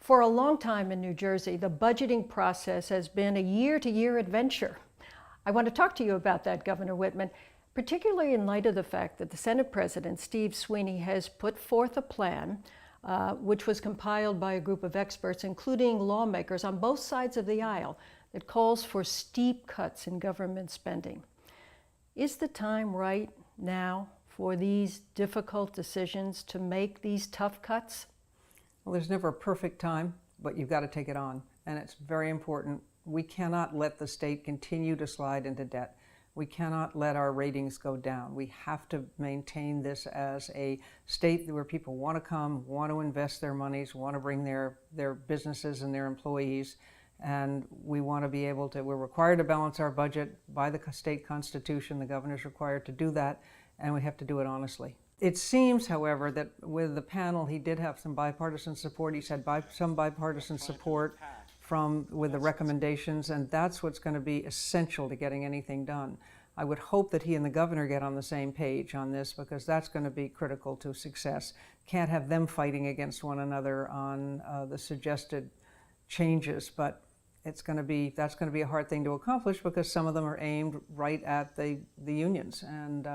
For a long time in New Jersey, the budgeting process has been a year-to-year adventure. I want to talk to you about that, Governor Whitman, particularly in light of the fact that the Senate President, Steve Sweeney, has put forth a plan which was compiled by a group of experts, including lawmakers on both sides of the aisle, that calls for steep cuts in government spending. Is the time right now for these difficult decisions to make these tough cuts? Well, there's never a perfect time, but you've got to take it on, and it's very important. We cannot let the state continue to slide into debt. We cannot let our ratings go down. We have to maintain this as a state where people want to come, want to invest their monies, want to bring their businesses and their employees, and we want to be able to, we're required to balance our budget by the state constitution. The governor's required to do that, and we have to do it honestly. It seems, however, that with the panel, he did have some bipartisan support. He's had some bipartisan support with the recommendations, and that's what's going to be essential to getting anything done. I would hope that he and the governor get on the same page on this, because that's going to be critical to success. Can't have them fighting against one another on the suggested changes, but that's going to be a hard thing to accomplish, because some of them are aimed right at the unions and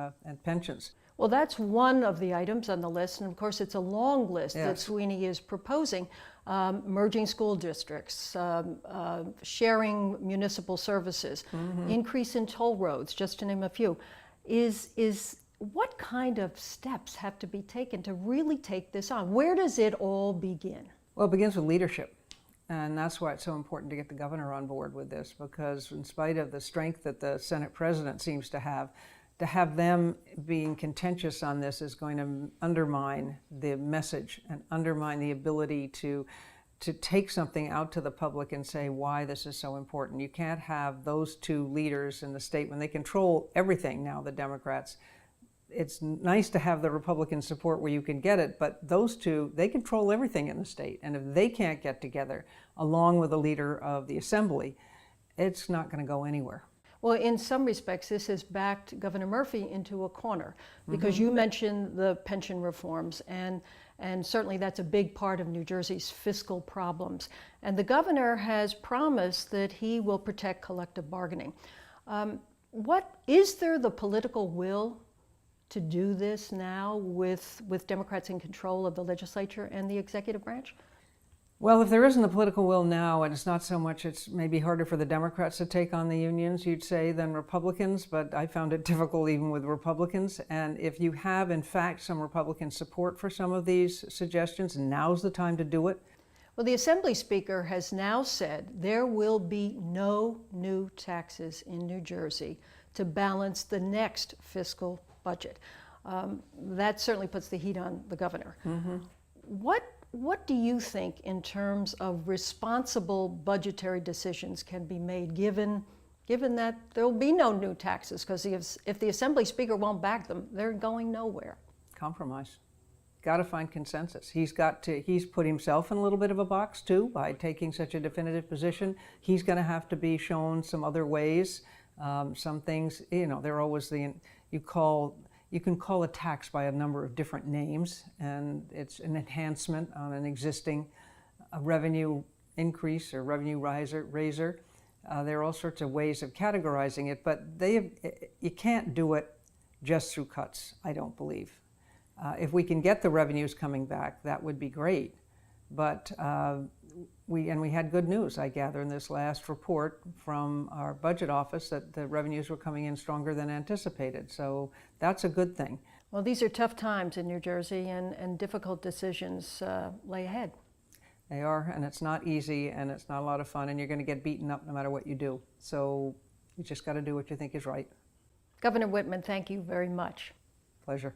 pensions. Well, that's one of the items on the list, and of course it's a long list that Sweeney is proposing. Merging school districts, sharing municipal services, increase in toll roads, just to name a few. What kind of steps have to be taken to really take this on? Where does it all begin? Well, it begins with leadership. And that's why it's so important to get the governor on board with this, because in spite of the strength that the Senate president seems to have them being contentious on this is going to undermine the message and undermine the ability to take something out to the public and say why this is so important. You can't have those two leaders in the state when they control everything now, the Democrats. It's nice to have the Republican support where you can get it, but those two, they control everything in the state. And if they can't get together, along with the leader of the assembly, it's not going to go anywhere. Well, in some respects, this has backed Governor Murphy into a corner, because you mentioned the pension reforms, and certainly that's a big part of New Jersey's fiscal problems. And the governor has promised that he will protect collective bargaining. Is there the political will to do this now with Democrats in control of the legislature and the executive branch? Well, if there isn't the political will now, and it's not so much, it's maybe harder for the Democrats to take on the unions, you'd say, than Republicans, but I found it difficult even with Republicans. And if you have, in fact, some Republican support for some of these suggestions, now's the time to do it. Well, the Assembly Speaker has now said there will be no new taxes in New Jersey to balance the next fiscal budget. That certainly puts the heat on the governor. What do you think in terms of responsible budgetary decisions can be made given that there will be no new taxes? Because if the Assembly Speaker won't back them, they're going nowhere. Compromise. Got to find consensus. He's put himself in a little bit of a box too by taking such a definitive position. He's going to have to be shown some other ways. Some things, they're always you can call a tax by a number of different names, and it's an enhancement on an existing revenue increase or revenue raiser. There are all sorts of ways of categorizing it, but you can't do it just through cuts, I don't believe. If we can get the revenues coming back, that would be great. But we had good news, I gather, in this last report from our budget office that the revenues were coming in stronger than anticipated. So that's a good thing. Well, these are tough times in New Jersey, and difficult decisions lay ahead. They are, and it's not easy, and it's not a lot of fun, and you're going to get beaten up no matter what you do. So you just got to do what you think is right. Governor Whitman, thank you very much. Pleasure.